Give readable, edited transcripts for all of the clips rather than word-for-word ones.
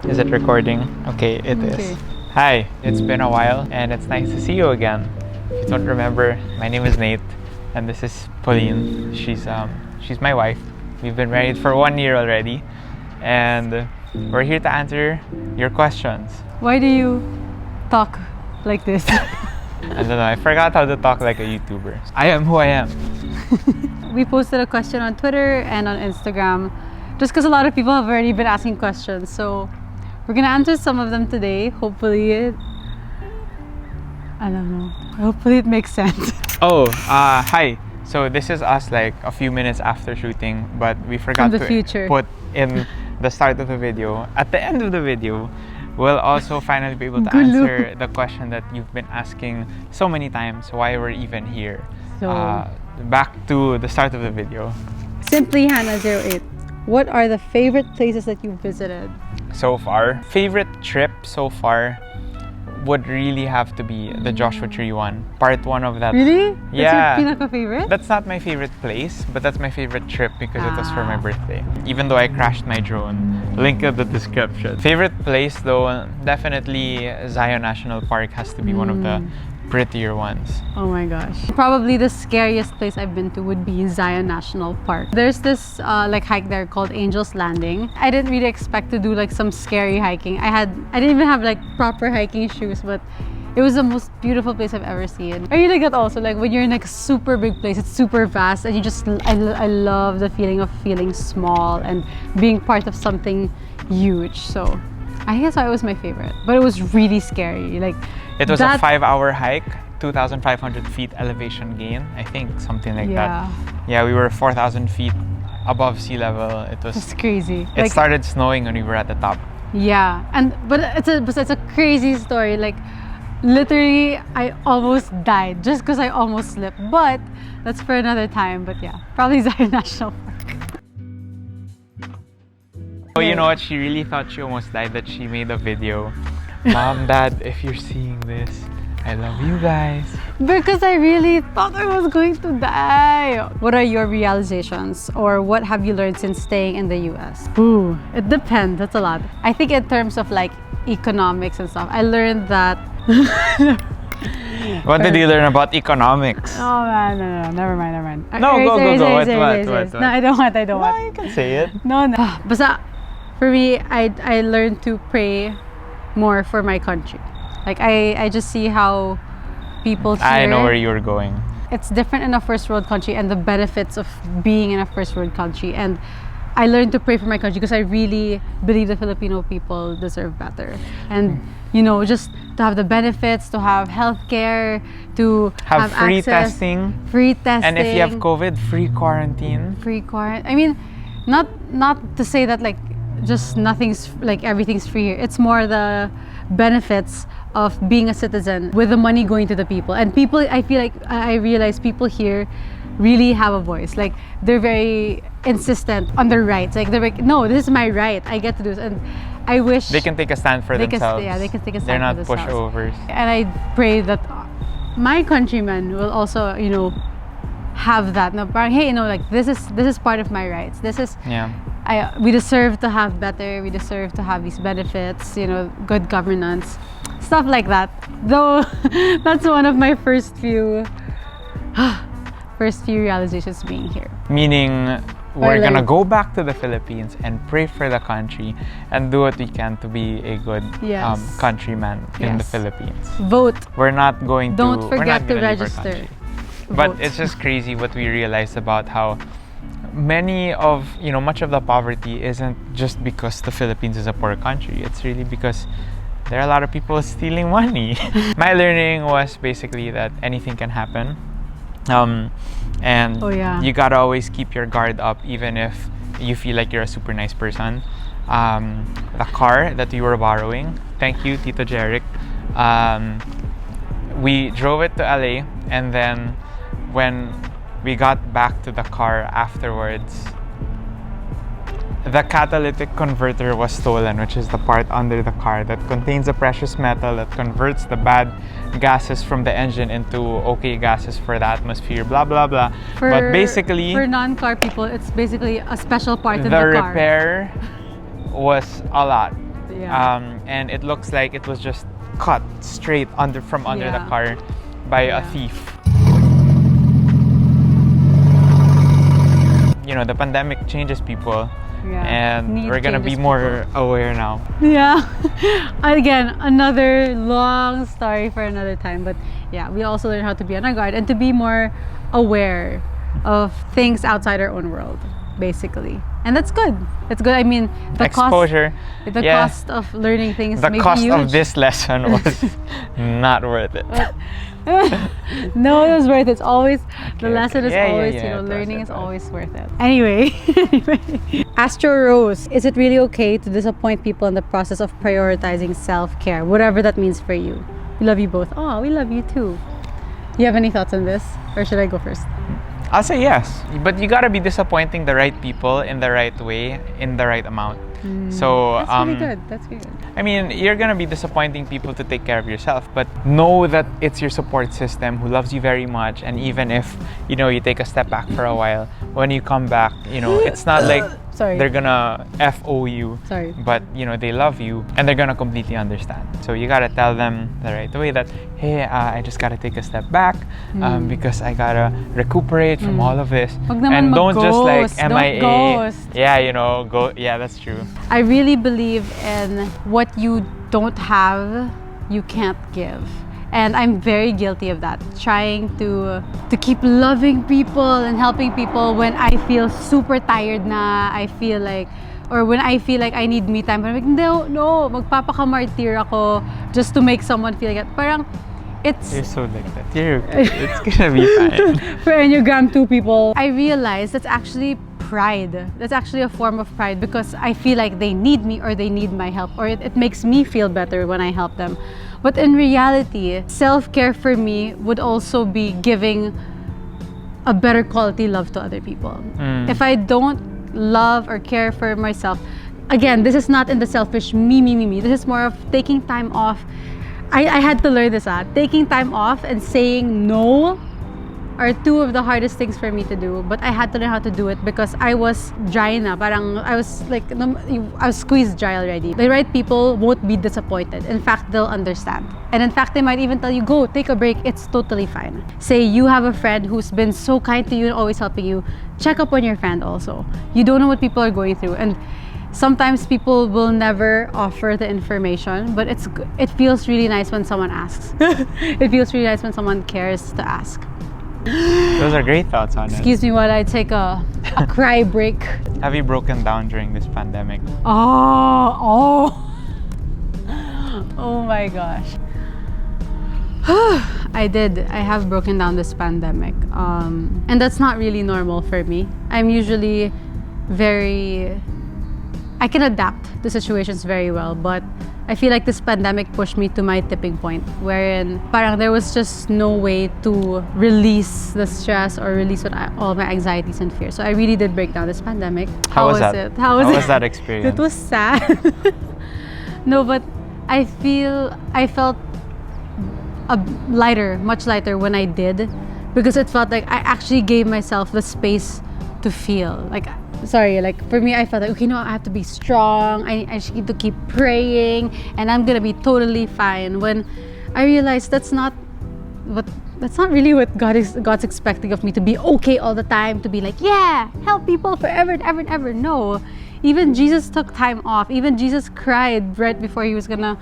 Is it recording? Okay, it is. Hi, it's been a while and it's nice to see you again. If you don't remember, my name is Nate and this is Pauline. She's my wife. We've been married for 1 year already and we're here to answer your questions. Why do you talk like this? I don't know, I forgot how to talk like a YouTuber. I am who I am. We posted a question on Twitter and on Instagram just because a lot of people have already been asking questions. So we're gonna answer some of them today. Hopefully I don't know. Hopefully it makes sense. Hi. So this is us like a few minutes after shooting, but we forgot to put in the start of the video. At the end of the video, we'll also finally be able to answer the question that you've been asking so many times, why we're even here. So, back to the start of the video. Simply Hannah08. What are the favorite places that you've visited? So far, favorite trip so far would really have to be the Joshua Tree one. Part 1 of that. Really? Yeah. That's your pinaka-favorite? That's not my favorite place, but that's my favorite trip because it was for my birthday. Even though I crashed my drone. Link in the description. Favorite place though, definitely Zion National Park has to be one of the prettier ones. Oh my gosh. Probably the scariest place I've been to would be Zion National Park. There's this like hike there called Angel's Landing. I didn't really expect to do like some scary hiking. I didn't even have like proper hiking shoes, but it was the most beautiful place I've ever seen. Are you like that also? Like when you're in like a super big place, it's super vast and you just, I love the feeling of feeling small and being part of something huge. So I guess that was my favorite, but it was really scary. Like it was a 5-hour hike, 2,500 feet elevation gain, I think, something like that. Yeah, we were 4,000 feet above sea level. It's crazy. It started snowing when we were at the top. Yeah, but it's a crazy story. Like literally, I almost died just because I almost slipped. But that's for another time. But yeah, probably Zion National Park. Oh, you know what? She really thought she almost died that she made a video. Mom, Dad, if you're seeing this, I love you guys. Because I really thought I was going to die. What are your realizations or what have you learned since staying in the US? Ooh, it depends. That's a lot. I think in terms of like economics and stuff, I learned that... What did you learn about economics? Oh man, no, never mind. No, go. What? No, I don't want. No, you can say it. No. But for me, I learned to pray more for my country. Like I just see how people here... I know where you're going. It's different in a first world country and the benefits of being in a first world country. And I learned to pray for my country because I really believe the Filipino people deserve better. And you know, just to have the benefits, to have healthcare, to have free access, testing. Free testing. And if you have COVID, free quarantine. Free quarantine. I mean, not to say that like just nothing's like everything's free here. It's more the benefits of being a citizen with the money going to the people. And people, I feel like I realize people here really have a voice. Like they're very insistent on their rights. Like they're like, no, this is my right. I get to do this. And I wish they can take a stand for themselves. They can take a stand. They're not for themselves. pushovers. And I pray that my countrymen will also, you know, have that. No, hey, you know, like this is part of my rights. This is we deserve to have better. We deserve to have these benefits. You know, good governance, stuff like that. Though that's one of my first few realizations being here. Meaning, we're gonna go back to the Philippines and pray for the country and do what we can to be a good countryman in the Philippines. Vote. We're not going to. Don't forget to register. But it's just crazy what we realized about how much of the poverty isn't just because the Philippines is a poor country. It's really because there are a lot of people stealing money. My learning was basically that anything can happen. And you gotta always keep your guard up even if you feel like you're a super nice person. The car that we were borrowing, thank you Tito Jeric, we drove it to LA and then when we got back to the car afterwards, the catalytic converter was stolen, which is the part under the car that contains a precious metal that converts the bad gases from the engine into okay gases for the atmosphere, blah blah blah. But basically, for non-car people, it's basically a special part in the car. The repair was a lot. Yeah. and it looks like it was just cut straight from under the Yeah. car by a Yeah. thief. You know, the pandemic changes people, Yeah. and Need we're gonna be changes more aware now. Yeah. Again, another long story for another time. But yeah, we also learn how to be on our guard and to be more aware of things outside our own world, basically. And that's good. It's good. I mean, the Exposure. cost of learning things The may cost be of huge. this lesson was not worth it. No, it was worth it. It's always the Okay, lesson okay. is Yeah, yeah, always, yeah, it was, learning it is was. always worth it. Anyway, Astro Rose, is it really okay to disappoint people in the process of prioritizing self-care, whatever that means for you? We love you both. Oh, we love you too. You have any thoughts on this, or should I go first? I'll say yes, but you gotta be disappointing the right people in the right way, in the right amount. So That's really good. That's really good. I mean, you're gonna be disappointing people to take care of yourself, but know that it's your support system who loves you very much. And even if you take a step back for a while, when you come back, it's not like Sorry. they're gonna FO you. Sorry. But they love you and they're gonna completely understand. So you gotta tell them the right way that, hey, I just gotta take a step back because I gotta recuperate from all of this. Wag naman And don't just like mag-ghost. Don't MIA. ghost. Yeah, go. Yeah, that's true. I really believe in what you don't have, you can't give. And I'm very guilty of that. Trying to keep loving people and helping people when I feel super tired na, or when I feel like I need me time. But I'm like, no, magpapakamartir ako just to make someone feel like that. Parang, it's... You're so like that. It's gonna be fine. For Enneagram 2 people, I realize that's actually pride. That's actually a form of pride because I feel like they need me or they need my help, or it makes me feel better when I help them. But in reality, self-care for me would also be giving a better quality love to other people. If I don't love or care for myself, again, this is not in the selfish me. This is more of taking time off. I had to learn this. Taking time off and saying no are two of the hardest things for me to do, but I had to learn how to do it because I was dry na. Parang I was squeezed dry already. The right people won't be disappointed. In fact, they'll understand. And in fact, they might even tell you, go, take a break. It's totally fine. Say you have a friend who's been so kind to you and always helping you. Check up on your friend also. You don't know what people are going through. And sometimes people will never offer the information, but it feels really nice when someone asks. It feels really nice when someone cares to ask. Those are great thoughts on it. Excuse me while I take a cry break. Have you broken down during this pandemic? Oh my gosh. I did. I have broken down this pandemic. And that's not really normal for me. I'm usually I can adapt to situations very well, but I feel like this pandemic pushed me to my tipping point wherein parang there was just no way to release the stress or release all my anxieties and fears. So I really did break down this pandemic. How was that? it? How was that experience? It was sad. No, but I felt much lighter when I did, because it felt like I actually gave myself the space to feel. For me, I felt like, okay, no, I have to be strong. I just need to keep praying, and I'm gonna be totally fine. When I realized that's not really what God's expecting of me, to be okay all the time, to be like, yeah, help people forever and ever and ever. No, even Jesus took time off. Even Jesus cried right before he was gonna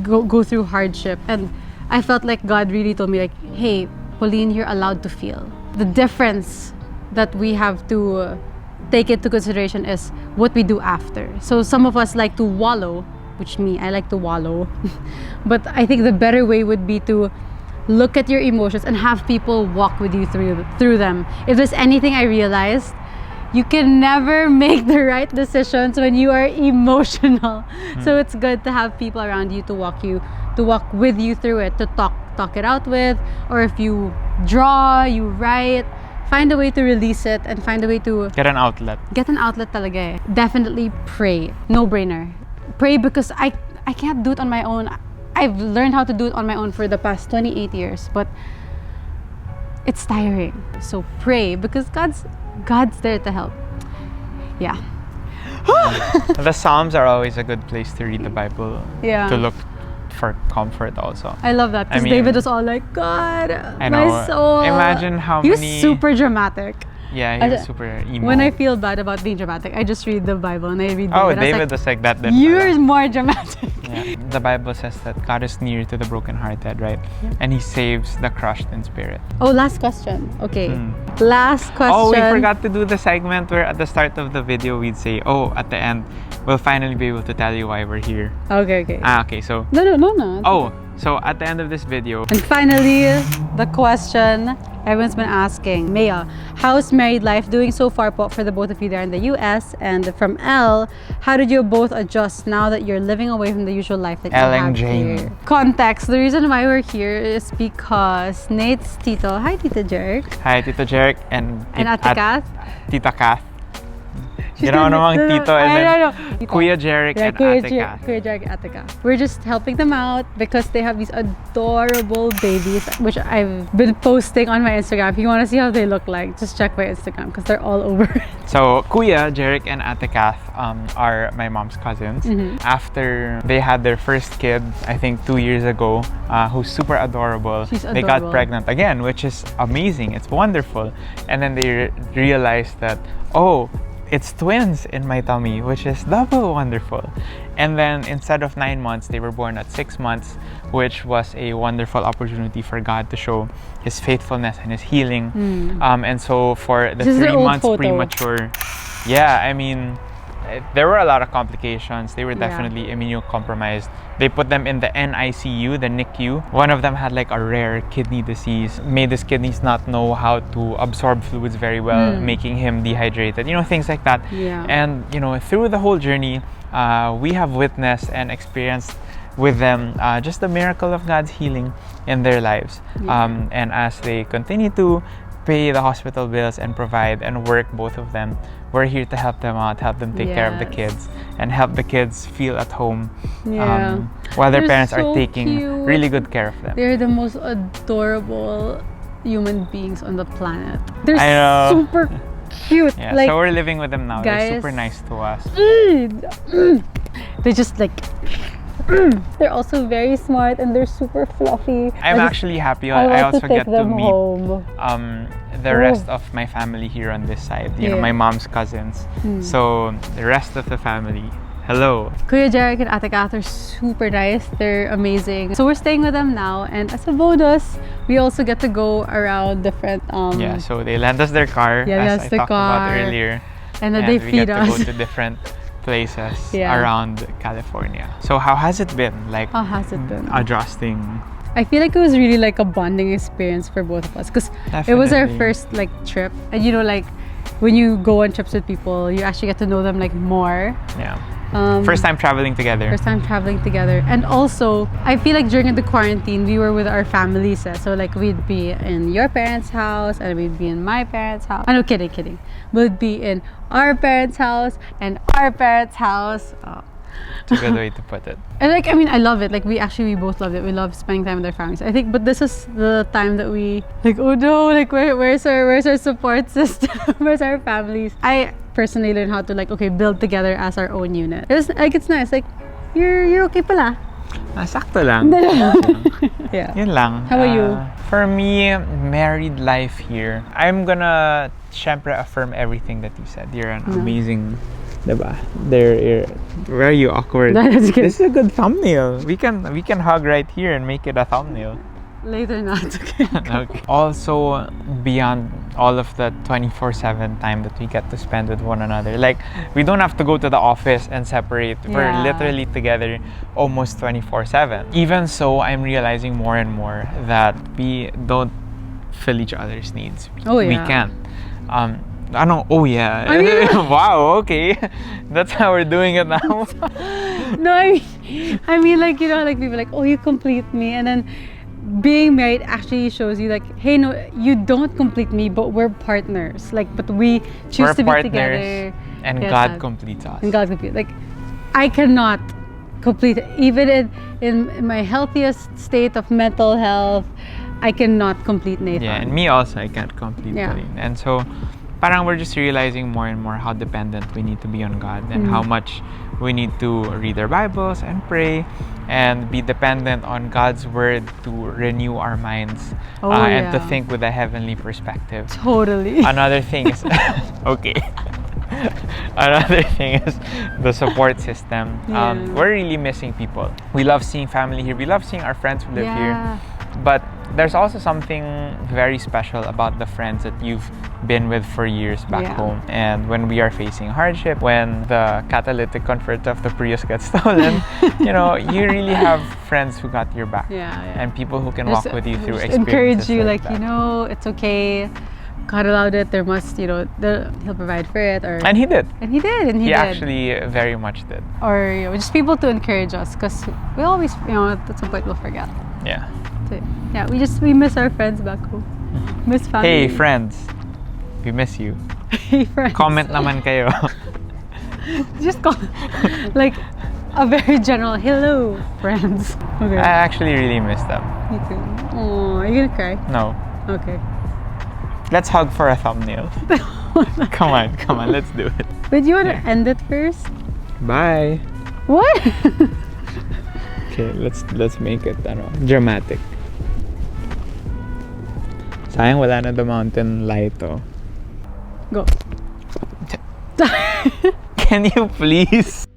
go through hardship, and I felt like God really told me, like, hey, Pauline, you're allowed to feel. The difference that we have to take into consideration is what we do after. So some of us like to wallow, which I like to wallow. But I think the better way would be to look at your emotions and have people walk with you through them. If there's anything I realized, you can never make the right decisions when you are emotional. So it's good to have people around you to walk with you through it, to talk it out with, or if you draw, you write, find a way to release it and find a way to Get an outlet. Talaga eh. Definitely pray. No-brainer. Pray, because I can't do it on my own. I've learned how to do it on my own for the past 28 years, but it's tiring. So pray, because God's there to help. Yeah. The Psalms are always a good place to read the Bible. Yeah. To look for comfort also. I love that because I mean, David was all like, God, I know. my soul. Imagine how he was many. super dramatic. Yeah, he was super emo. When I feel bad about being dramatic, I just read the Bible and I read David. Oh, I was David was like that then. You're more dramatic. Yeah. The Bible says that God is near to the brokenhearted, right? Yeah. And He saves the crushed in spirit. Oh, last question. Okay. Last question. Oh, we forgot to do the segment where at the start of the video we'd say, oh, at the end, we'll finally be able to tell you why we're here. Okay. Okay, so... No. Oh, so at the end of this video... And finally, the question everyone's been asking. Maya, how's married life doing so far po for the both of you there in the US? And from Elle, how did you both adjust now that you're living away from the usual life that you have here? Context, the reason why we're here is because Nate's Tito, hi Tito Jerk. Hi, Tito Jerk and Ate Kath. Tita Kath. Ginawa namang Tito and then Kuya Jeric and Ate Kath. Kuya Jeric and Ate Kath. We're just helping them out because they have these adorable babies, which I've been posting on my Instagram. If you want to see how they look like, just check my Instagram because they're all over it. So Kuya Jeric and Ate Kath are my mom's cousins. After they had their first kid, I think 2 years ago, who's super adorable. She's adorable. They got pregnant again, which is amazing. It's wonderful. And then they realized that, oh, it's twins in my tummy, which is double wonderful. And then instead of 9 months, they were born at 6 months, which was a wonderful opportunity for God to show His faithfulness and His healing. And so for the 3 months premature, yeah, I mean, there were a lot of complications. They were definitely immunocompromised. They put them in the NICU, the NICU. One of them had like a rare kidney disease, made his kidneys not know how to absorb fluids very well, making him dehydrated, you know, things like that. Yeah. And, you know, through the whole journey, we have witnessed and experienced with them just the miracle of God's healing in their lives. And as they continue to pay the hospital bills and provide and work, both of them, we're here to help them out, help them take care of the kids, and help the kids feel at home while their parents are taking really good care of them. They're the most adorable human beings on the planet. They're super cute. Yeah, like, so we're living with them now. Guys, they're super nice to us. They just like... They're also very smart and they're super fluffy. I'm actually happy. I also get to meet home. The rest of my family here on this side. You know, my mom's cousins. So the rest of the family, hello. Kuya Jeric and Ate Kath are super nice. They're amazing. So we're staying with them now, and as a bonus, we also get to go around different. Yeah, so they lend us their car, as I talked about earlier, and then they feed us. We get to go to different places around California. So how has it been? Like, how has it been? Adjusting. I feel like it was really like a bonding experience for both of us because it was our first like trip, and you know, like when you go on trips with people, you actually get to know them like more. Yeah. First time traveling together. And also, I feel like during the quarantine, we were with our families. So like we'd be in your parents' house and we'd be in my parents' house. Oh, no, kidding. We'd be in our parents' house and our parents' house. Oh. It's a good way to put it. And like, I mean, I love it. Like we both loved it. We love spending time with our families. I think, but this is the time that we like, oh no, like where's our support system? Where's our families? I personally learned how to like, okay, build together as our own unit. It was like, it's nice. Like, you're okay pala. Sakto lang. Yeah. Yun lang. How about you? For me, married life here, I'm gonna syempre affirm everything that you said. You're an amazing... Diba? Where are you awkward? This is a good thumbnail. We can hug right here and make it a thumbnail. Later not. Okay. Also, beyond all of the 24/7 time that we get to spend with one another, like we don't have to go to the office and separate. We're literally together almost 24/7. Even so, I'm realizing more and more that we don't fill each other's needs. We can't. Oh yeah. I mean, wow, okay. That's how we're doing it now. No, I mean like, you know, like people like, oh, you complete me, and then being married actually shows you like, hey, no, you don't complete me, but we're partners. Like, but we choose to be together. And God completes us. And God completes. Like, I cannot complete it. Even in my healthiest state of mental health, I cannot complete Nathan. Yeah, and me also, I can't complete Pauline. And so parang we're just realizing more and more how dependent we need to be on God and how much we need to read our Bibles and pray and be dependent on God's word to renew our minds and to think with a heavenly perspective. Totally. Another thing is okay. Another thing is the support system. We're really missing people. We love seeing family here. We love seeing our friends who live here. But there's also something very special about the friends that you've been with for years back home. And when we are facing hardship, when the catalytic converter of the Prius gets stolen, you know, you really have friends who got your back. And people who can walk with you through experiences. Encourage you, like you know, it's okay. God allowed it. There must, you know, He'll provide for it. And He did. And He did. And He did. Actually very much did. Or you know, just people to encourage us, because we always, you know, at some point we'll forget. Yeah. So, yeah, we miss our friends back home. Miss family. Hey friends, we miss you. Hey friends. Comment naman kayo. Just call, like a very general hello, friends. Okay. I actually really miss them. Me too. Oh, are you gonna cry? No. Okay. Let's hug for a thumbnail. Come on, let's do it. But you want to end it first? Bye. What? Okay, let's make it dramatic. Sayang wala na the mountain light oh. Go. Can you please?